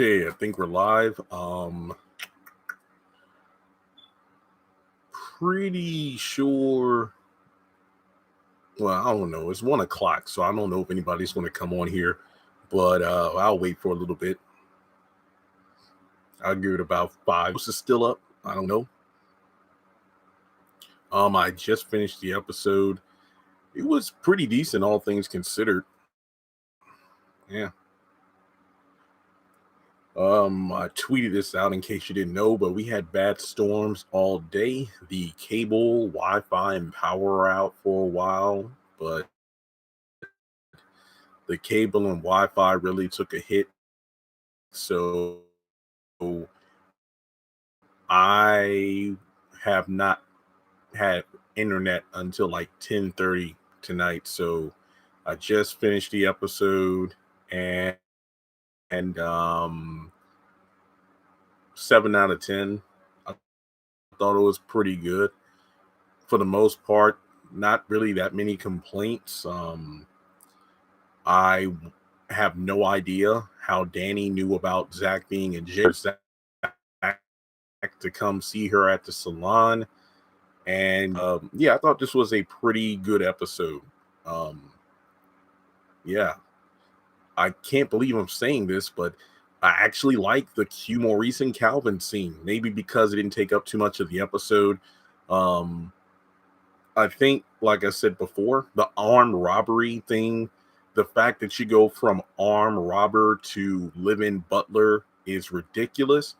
Okay, I think we're live. Pretty sure. Well, I don't know. It's 1 o'clock, so I don't know if anybody's going to come on here, but I'll wait for a little bit. I'll give it about 5. This is still up. I don't know. I just finished the episode. It was pretty decent, all things considered. Yeah. I tweeted this out in case you didn't know, but we had bad storms all day. The cable, Wi-Fi, and power were out for a while, but the cable and Wi-Fi really took a hit. So I have not had internet until like 10:30 tonight. So I just finished the episode and 7 out of 10. I thought it was pretty good for the most part. Not really that many complaints. I have no idea how Danny knew about Zach being in jail. Zach to come see her at the salon, and yeah, I thought this was a pretty good episode. Yeah, I can't believe I'm saying this, but I actually like the Q Maurice and Calvin scene. Maybe because it didn't take up too much of the episode. Um, I think, like I said before, the armed robbery thing, the fact that you go from armed robber to live-in butler is ridiculous.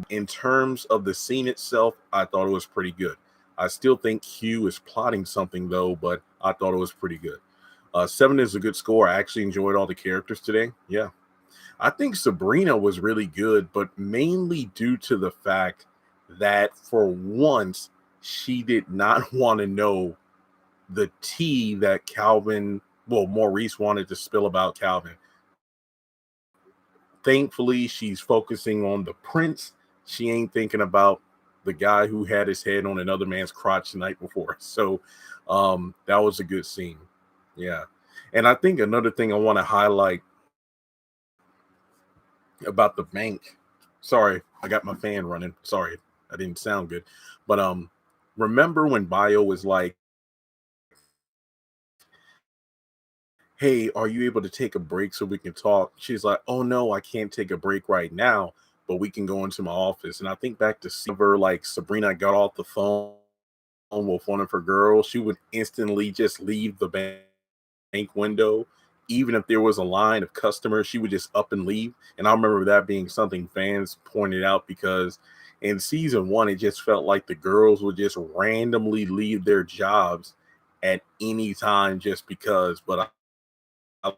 In terms of the scene itself, I thought it was pretty good. I still think Q is plotting something though, but I thought it was pretty good. 7 is a good score. I actually enjoyed all the characters today. Yeah. I think Sabrina was really good, but mainly due to the fact that for once she did not want to know the tea that Maurice wanted to spill about Calvin. Thankfully, she's focusing on the prince. She ain't thinking about the guy who had his head on another man's crotch the night before. So that was a good scene. Yeah. And I think another thing I want to highlight about the bank. Sorry, I got my fan running. Sorry, I didn't sound good. But remember when Bio was like, hey, are you able to take a break so we can talk? She's like, oh no, I can't take a break right now, but we can go into my office. And I think back to Silver, like Sabrina got off the phone with one of her girls, she would instantly just leave the bank window. Even if there was a line of customers, she would just up and leave. And I remember that being something fans pointed out because in season 1, it just felt like the girls would just randomly leave their jobs at any time just because. But I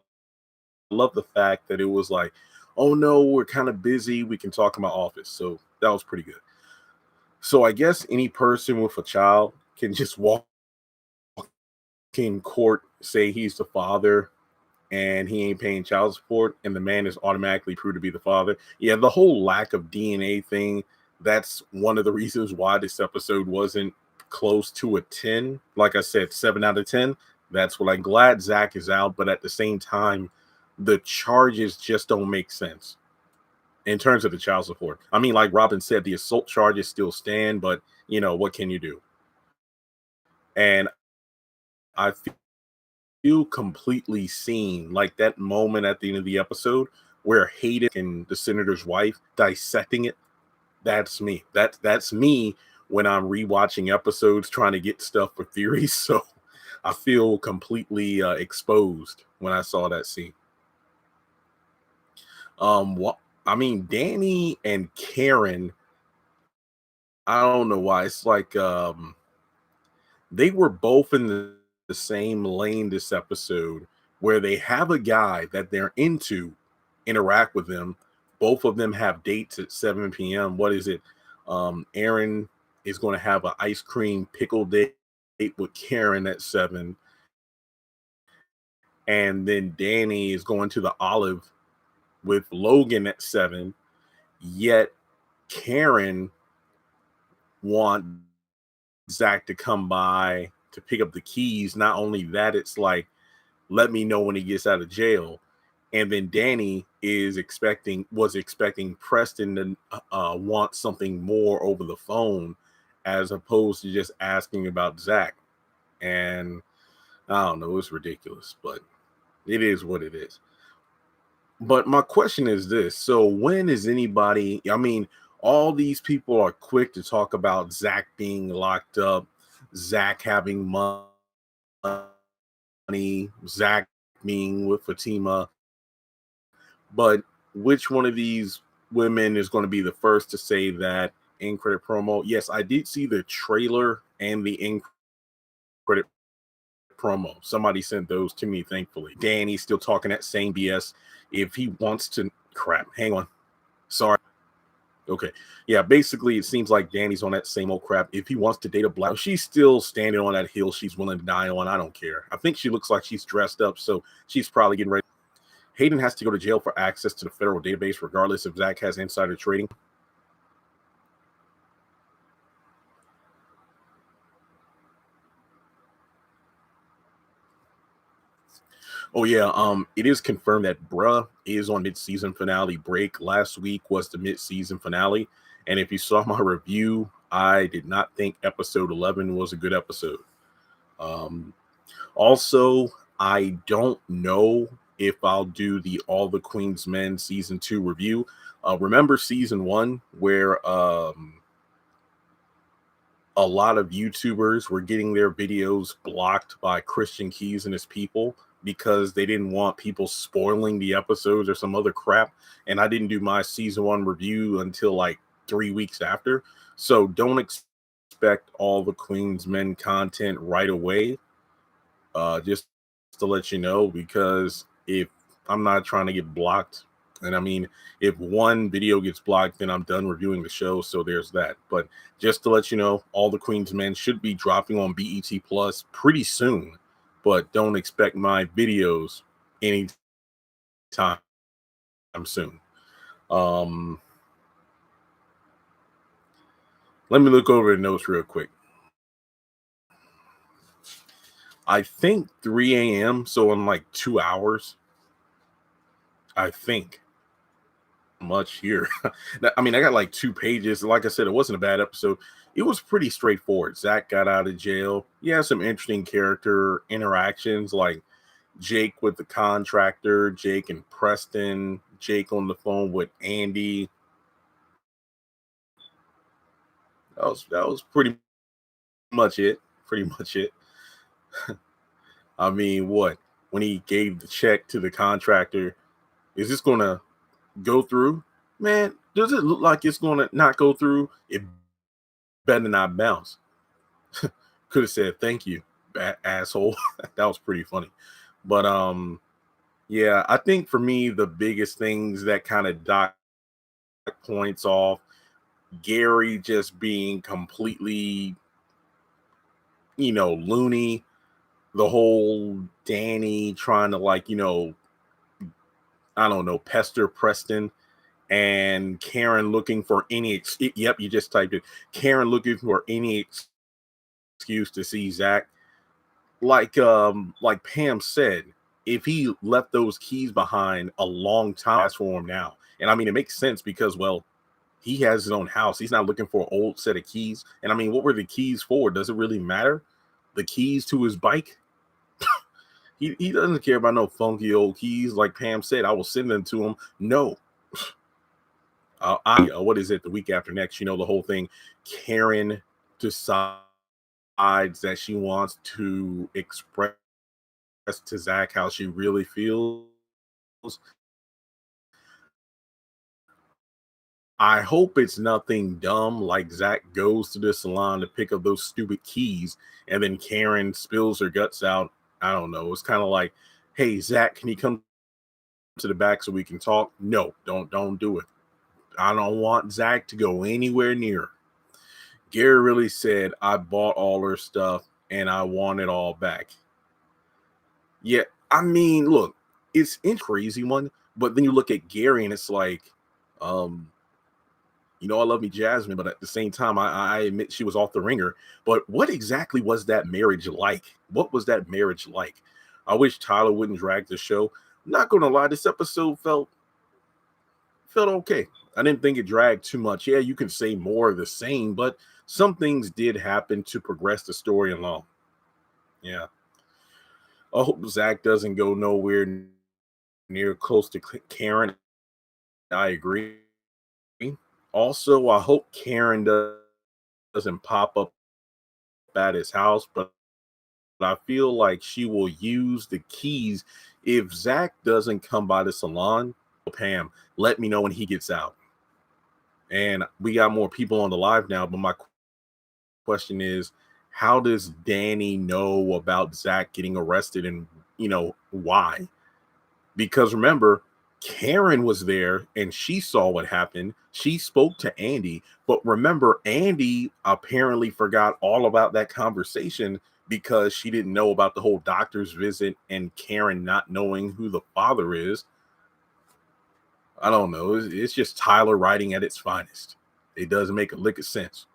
love the fact that it was like, oh no, we're kind of busy. We can talk in my office. So that was pretty good. So I guess any person with a child can just walk in court, say he's the father, and he ain't paying child support, and the man is automatically proved to be the father. Yeah, the whole lack of DNA thing, that's one of the reasons why this episode wasn't close to a 10. Like I said, 7 out of 10. That's what I'm glad Zach is out, but at the same time, the charges just don't make sense in terms of the child support. I mean, like Robin said, the assault charges still stand, but what can you do? And I feel completely seen, like that moment at the end of the episode where Hayden and the senator's wife dissecting it. That's me. That's me when I'm rewatching episodes trying to get stuff for theories. So I feel completely exposed when I saw that scene. Danny and Karen, I don't know why. It's like they were both in the same lane this episode where they have a guy that they're into interact with them. Both of them have dates at 7 p.m. What is it? Aaron is going to have an ice cream pickle date with Karen at 7. And then Danny is going to the Olive with Logan at 7. Yet Karen wants Zach to come by to pick up the keys. Not only that, it's like, let me know when he gets out of jail. and then Danny was expecting Preston to want something more over the phone, as opposed to just asking about Zach. And I don't know, it's ridiculous, but it is what it is. But my question is this: so when is anybody? I mean, all these people are quick to talk about Zach being locked up, Zach having money, Zach being with Fatima. But which one of these women is going to be the first to say that in credit promo? Yes, I did see the trailer and the in credit promo. Somebody sent those to me, thankfully. Danny's still talking that same BS. If he wants to, crap, hang on. Sorry. Okay. Yeah, basically, it seems like Danny's on that same old crap. If he wants to date a black, she's still standing on that hill she's willing to die on. I don't care. I think she looks like she's dressed up, so she's probably getting ready. Hayden has to go to jail for access to the federal database, regardless if Zach has insider trading. Oh yeah, it is confirmed that Bruh is on mid-season finale break. Last week was the mid-season finale, and if you saw my review, I did not think episode 11 was a good episode. Um, Also, I don't know if I'll do the All the Queen's Men season 2 review. Remember season 1 where a lot of YouTubers were getting their videos blocked by Christian Keys and his people because they didn't want people spoiling the episodes or some other crap. And I didn't do my season 1 review until like 3 weeks after. So don't expect All the Queen's Men content right away. Just to let you know, because if I'm not trying to get blocked, and I mean, if one video gets blocked, then I'm done reviewing the show. So there's that. But just to let you know, All the Queen's Men should be dropping on BET Plus pretty soon. But don't expect my videos anytime soon. Um, Let me look over the notes real quick. I think 3 a.m. So in like 2 hours. I think. Much here. I mean, I got like 2 pages. Like I said, it wasn't a bad episode. It was pretty straightforward. Zach got out of jail. Yeah, some interesting character interactions, like Jake with the contractor, Jake and Preston, Jake on the phone with Andy. That was pretty much it. Pretty much it. I mean, what? When he gave the check to the contractor, is this gonna go through? Man, does it look like it's gonna not go through? It better not bounce. Could have said thank you, asshole. That was pretty funny. But yeah, I think for me the biggest things that kind of dock points off, Gary just being completely, loony. The whole Danny trying to, like, I don't know, pester Preston, and Karen looking for any yep, you just typed it. Karen looking for any excuse to see Zach. Like Pam said, if he left those keys behind a long time, that's for him now. And I mean, it makes sense because, well, he has his own house. He's not looking for an old set of keys. And I mean, what were the keys for? Does it really matter? The keys to his bike? He doesn't care about no funky old keys. Like Pam said, I will send them to him. No. What is it? The week after next, the whole thing. Karen decides that she wants to express to Zach how she really feels. I hope it's nothing dumb like Zach goes to the salon to pick up those stupid keys and then Karen spills her guts out. I don't know. It's kind of like, hey, Zach, can you come to the back so we can talk? No, don't do it. I don't want Zach to go anywhere near her. Gary really said, I bought all her stuff and I want it all back. Yeah, I mean, look, it's a crazy one, but then you look at Gary and it's like, um, I love me Jasmine, but at the same time, I admit she was off the ringer. But what exactly was that marriage like? What was that marriage like? I wish Tyler wouldn't drag the show. Not gonna lie, this episode felt okay. I didn't think it dragged too much. Yeah, you can say more of the same, but some things did happen to progress the story along. Yeah. I hope Zach doesn't go nowhere near close to Karen. I agree. Also, I hope Karen doesn't pop up at his house, but I feel like she will use the keys if Zach doesn't come by the salon. Pam, let me know when he gets out. And we got more people on the live now, but my question is, how does Danny know about Zach getting arrested, and why? Because remember, Karen was there and she saw what happened. She spoke to Andy, but remember, Andy apparently forgot all about that conversation because she didn't know about the whole doctor's visit and Karen not knowing who the father is. I don't know. It's just Tyler writing at its finest. It doesn't make a lick of sense.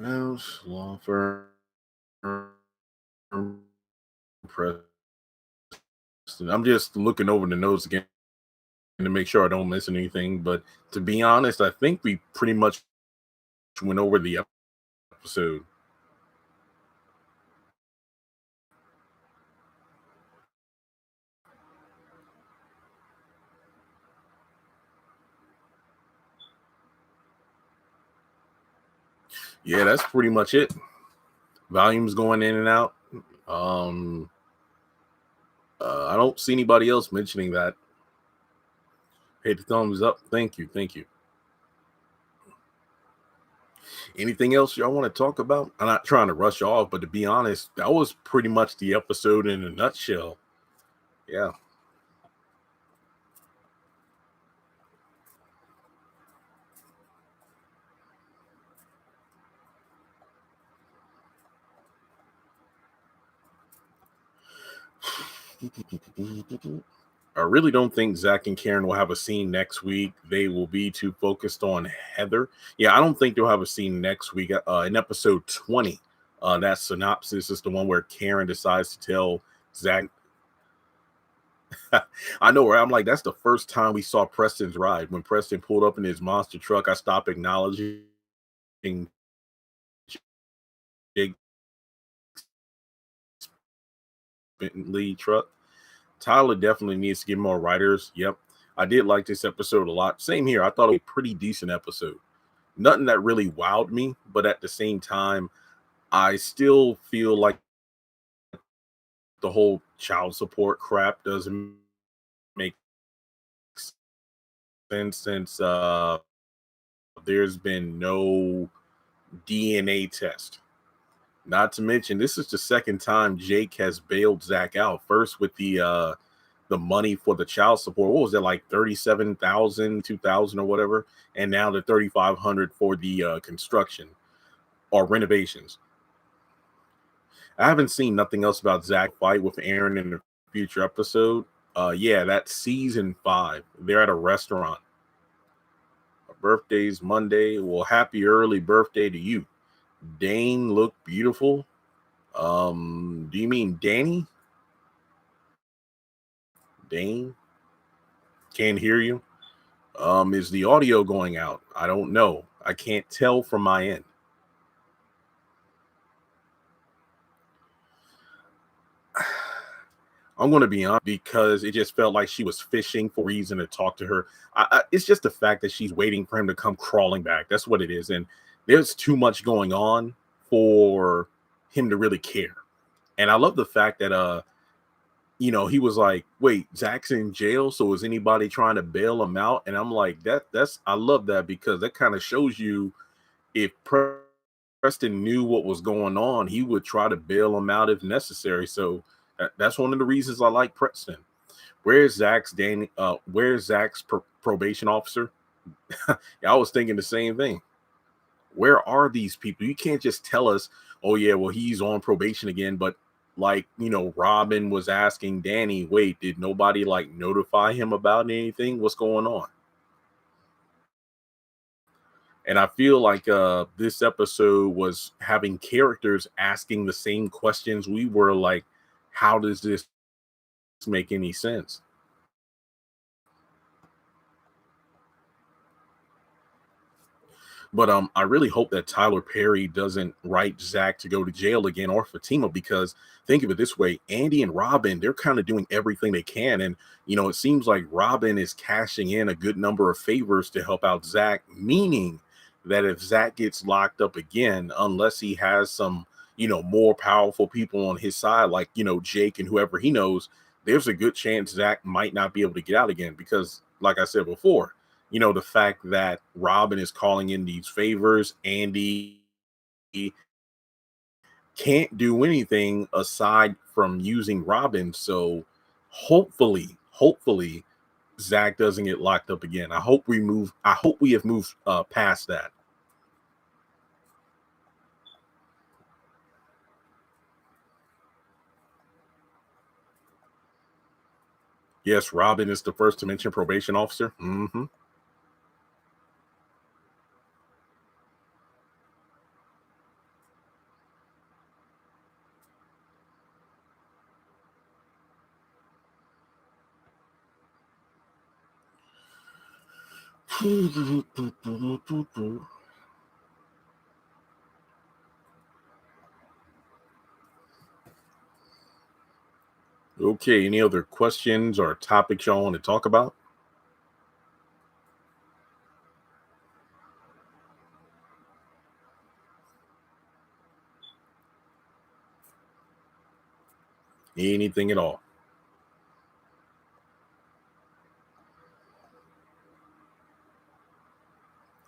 Bounce, law firm, Preston. I'm just looking over the notes again to make sure I don't miss anything. But to be honest, I think we pretty much went over the episode. Yeah, that's pretty much it. Volumes going in and out. Um, I don't see anybody else mentioning that. Hey, the thumbs up. Thank you. Thank you. Anything else y'all want to talk about? I'm not trying to rush off, but to be honest, that was pretty much the episode in a nutshell. Yeah. I really don't think Zach and Karen will have a scene next week. They will be too focused on Heather. Yeah, I don't think they'll have a scene next week. In episode 20, that synopsis is the one where Karen decides to tell Zach. I know, right? I'm like, that's the first time we saw Preston's ride. When Preston pulled up in his monster truck, I stopped acknowledging Jake Bentley truck. Tyler definitely needs to get more writers. Yep. I did like this episode a lot. Same here. I thought it was a pretty decent episode. Nothing that really wowed me, but at the same time, I still feel like the whole child support crap doesn't make sense since there's been no DNA test. Not to mention, this is the second time Jake has bailed Zach out. First with the money for the child support. What was it, like 37,000, 2,000 or whatever? And now the 3,500 for the construction or renovations. I haven't seen nothing else about Zach fight with Aaron in a future episode. Yeah, that's season 5. They're at a restaurant. Her birthday's Monday. Well, happy early birthday to you. Dane looked beautiful. Do you mean Danny? Dane? Can't hear you. Is the audio going out? I don't know. I can't tell from my end. I'm going to be honest because it just felt like she was fishing for a reason to talk to her. It's just the fact that she's waiting for him to come crawling back. That's what it is. And there's too much going on for him to really care. And I love the fact that, he was like, wait, Zach's in jail. So is anybody trying to bail him out? And I'm like, I love that because that kind of shows you if Preston knew what was going on, he would try to bail him out if necessary. So that's one of the reasons I like Preston. Where's Zach's probation officer? Yeah, I was thinking the same thing. Where are these people? You can't just tell us, oh yeah, well, he's on probation again. But like, Robin was asking Danny, wait, did nobody like notify him about anything? What's going on? And I feel like this episode was having characters asking the same questions we were, like, how does this make any sense? But I really hope that Tyler Perry doesn't write Zach to go to jail again, or Fatima, because think of it this way: Andy and Robin, they're kind of doing everything they can, and it seems like Robin is cashing in a good number of favors to help out Zach. Meaning that if Zach gets locked up again, unless he has some more powerful people on his side, like Jake and whoever he knows, there's a good chance Zach might not be able to get out again because, like I said before, the fact that Robin is calling in these favors, Andy can't do anything aside from using Robin. So hopefully, Zach doesn't get locked up again. I hope we have moved past that. Yes, Robin is the first to mention probation officer. Okay, any other questions or topics y'all want to talk about? Anything at all?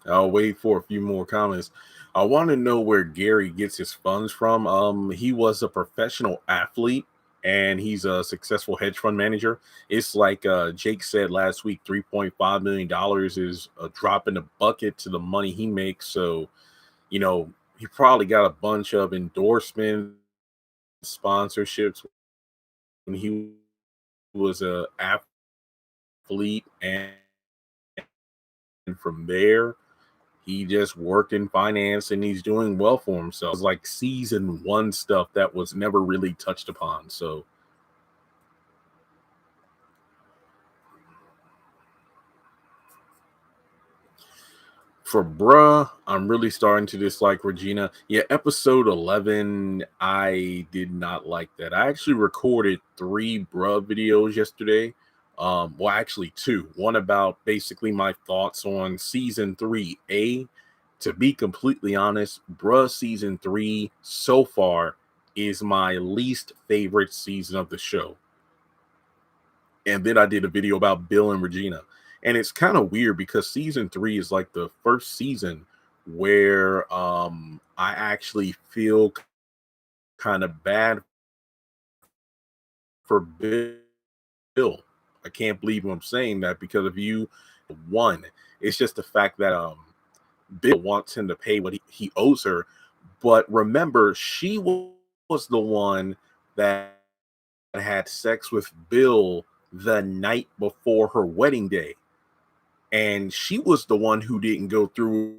I'll wait for a few more comments. I want to know where Gary gets his funds from. He was a professional athlete and he's a successful hedge fund manager. It's like Jake said last week, $3.5 million is a drop in the bucket to the money he makes. So, he probably got a bunch of endorsements, sponsorships when he was a athlete, and from there he just worked in finance and he's doing well for himself. It's like season one stuff that was never really touched upon. So for bruh, I'm really starting to dislike Regina. Yeah, episode 11, I did not like that. I actually recorded 3 bruh videos yesterday. Well, actually two. One about basically my thoughts on season 3A. To be completely honest, bruh, season 3 so far is my least favorite season of the show. And then I did a video about Bill and Regina. And it's kind of weird because season 3 is like the first season where I actually feel kind of bad for Bill. I can't believe I'm saying that because of you. One, it's just the fact that Bill wants him to pay what he owes her. But remember, she was the one that had sex with Bill the night before her wedding day. And she was the one who didn't go through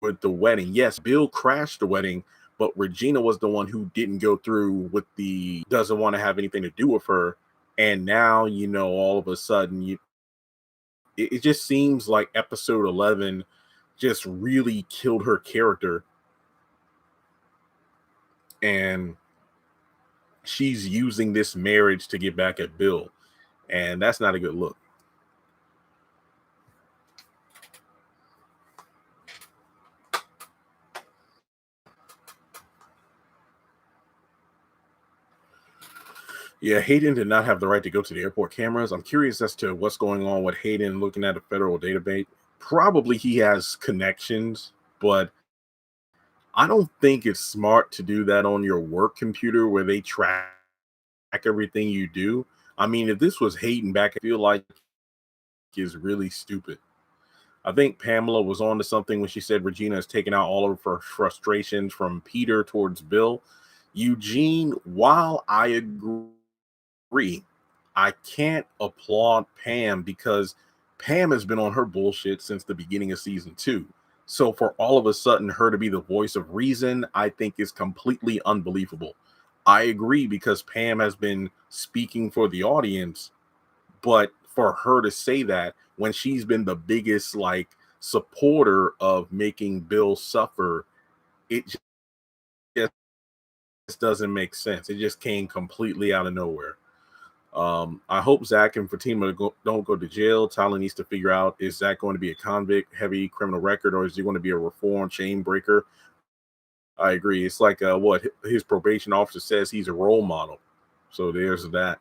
with the wedding. Yes, Bill crashed the wedding, but Regina was the one who didn't go through with the doesn't want to have anything to do with her. And now, all of a sudden, it just seems like episode 11 just really killed her character. And she's using this marriage to get back at Bill. And that's not a good look. Yeah, Hayden did not have the right to go to the airport cameras. I'm curious as to what's going on with Hayden looking at a federal database. Probably he has connections, but I don't think it's smart to do that on your work computer where they track everything you do. I mean, if this was Hayden back, I feel like is really stupid. I think Pamela was on to something when she said Regina is taking out all of her frustrations from Peter towards Bill. Eugene, while I agree, I can't applaud Pam because Pam has been on her bullshit since the beginning of season 2. So for all of a sudden her to be the voice of reason, I think is completely unbelievable. I agree because Pam has been speaking for the audience, but for her to say that when she's been the biggest like supporter of making Bill suffer, it just doesn't make sense. It just came completely out of nowhere. I hope Zach and Fatima don't go to jail. Tyler needs to figure out, is Zach going to be a convict, heavy criminal record, or is he going to be a reformed chain breaker? I agree. It's like what his probation officer says, he's a role model. So there's that.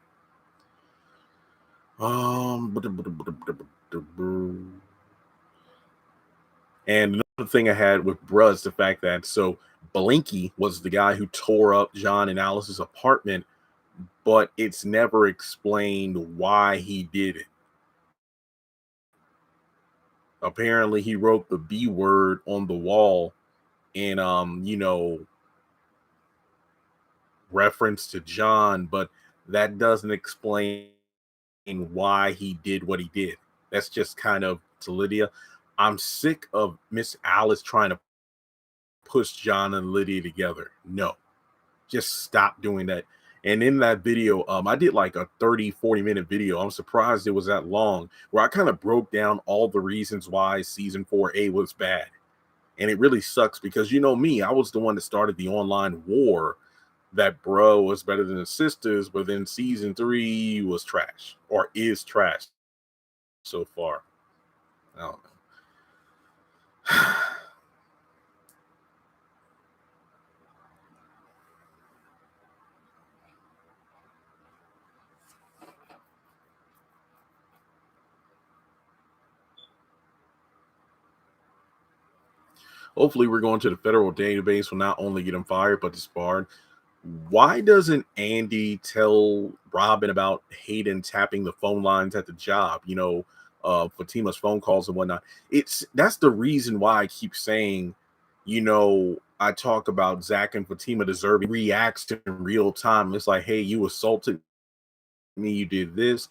And another thing I had with bruh is the fact that so Blinky was the guy who tore up John and Alice's apartment, but it's never explained why he did it. Apparently, he wrote the B word on the wall in reference to John, but that doesn't explain why he did what he did. That's just kind of to Lydia. I'm sick of Miss Alice trying to push John and Lydia together. No, just stop doing that. And in that video, I did like a 30-40 minute video. I'm surprised it was that long, where I kind of broke down all the reasons why season 4A was bad. And it really sucks because, you know me, I was the one that started the online war that bro was better than the sisters, but then season 3 was trash, or is trash so far. I don't know. Hopefully, we're going to the federal database will not only get him fired, but disbarred. Why doesn't Andy tell Robin about Hayden tapping the phone lines at the job? Fatima's phone calls and whatnot. That's the reason why I keep saying, I talk about Zach and Fatima deserving reacts in real time. It's like, hey, you assaulted me, you did this.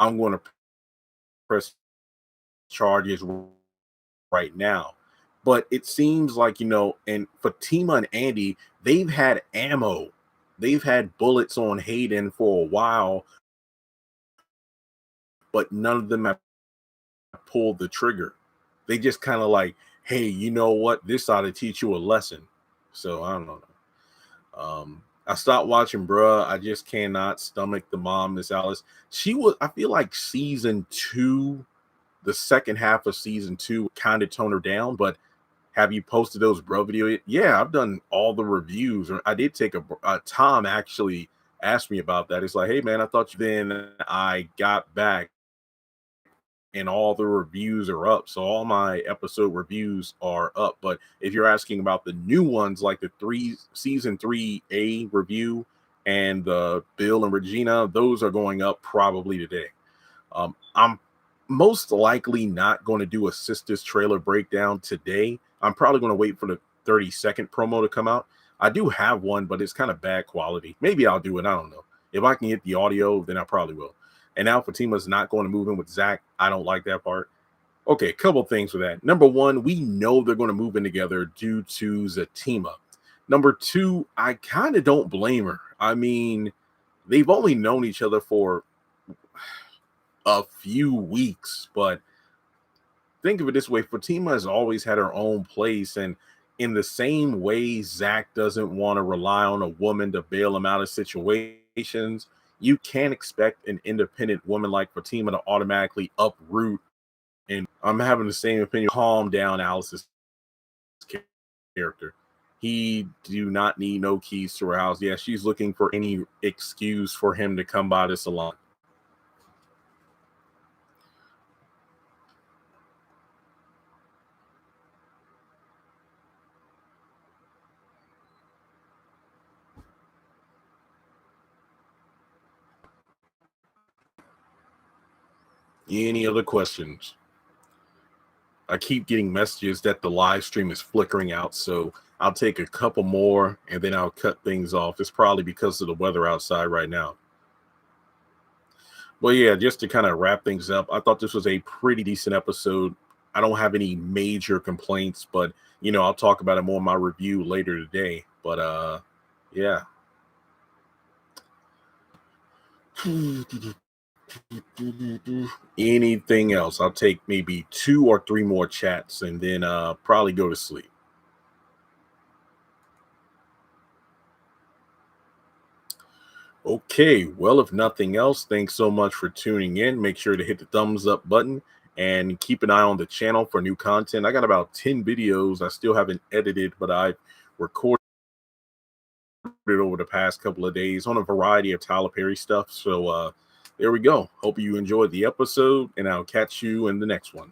I'm going to press charges right now. But it seems like, and Fatima and Andy, they've had ammo. They've had bullets on Hayden for a while, but none of them have pulled the trigger. They just kind of like, hey, you know what? This ought to teach you a lesson. So I don't know. I stopped watching, bruh. I just cannot stomach the mom, Miss Alice. I feel like season 2, the second half of season 2 kind of toned her down, but have you posted those bro video? Yeah, I've done all the reviews. I did take Tom actually asked me about that. It's like, hey man, I thought you. Then I got back and all the reviews are up. So all my episode reviews are up. But if you're asking about the new ones, like the season 3A review and the Bill and Regina, those are going up probably today. I'm most likely not going to do a Sistas trailer breakdown today. I'm probably going to wait for the 30-second promo to come out. I do have one, but it's kind of bad quality. Maybe I'll do it. I don't know. If I can get the audio, then I probably will. And now Fatima's not going to move in with Zach. I don't like that part. Okay, a couple things with that. Number one, we know they're going to move in together due to Zatima. Number two, I kind of don't blame her. I mean, they've only known each other for a few weeks, but think of it this way: Fatima has always had her own place, and in the same way Zach doesn't want to rely on a woman to bail him out of situations, you can't expect an independent woman like Fatima to automatically uproot. And I'm having the same opinion. Calm down, Alice's character. He do not need no keys to her house. Yeah, she's looking for any excuse for him to come by the salon. Any other questions? I keep getting messages that the live stream is flickering out, so I'll take a couple more and then I'll cut things off. It's probably because of the weather outside right now. Well, yeah, just to kind of wrap things up, I thought this was a pretty decent episode. I don't have any major complaints, but I'll talk about it more in my review later today. But yeah. Anything else? I'll take maybe 2 or 3 more chats and then probably go to sleep. Okay, well, if nothing else, thanks so much for tuning in. Make sure to hit the thumbs up button and keep an eye on the channel for new content. I got about 10 videos I still haven't edited, but I've recorded over the past couple of days on a variety of Tyler Perry stuff. So there we go. Hope you enjoyed the episode, and I'll catch you in the next one.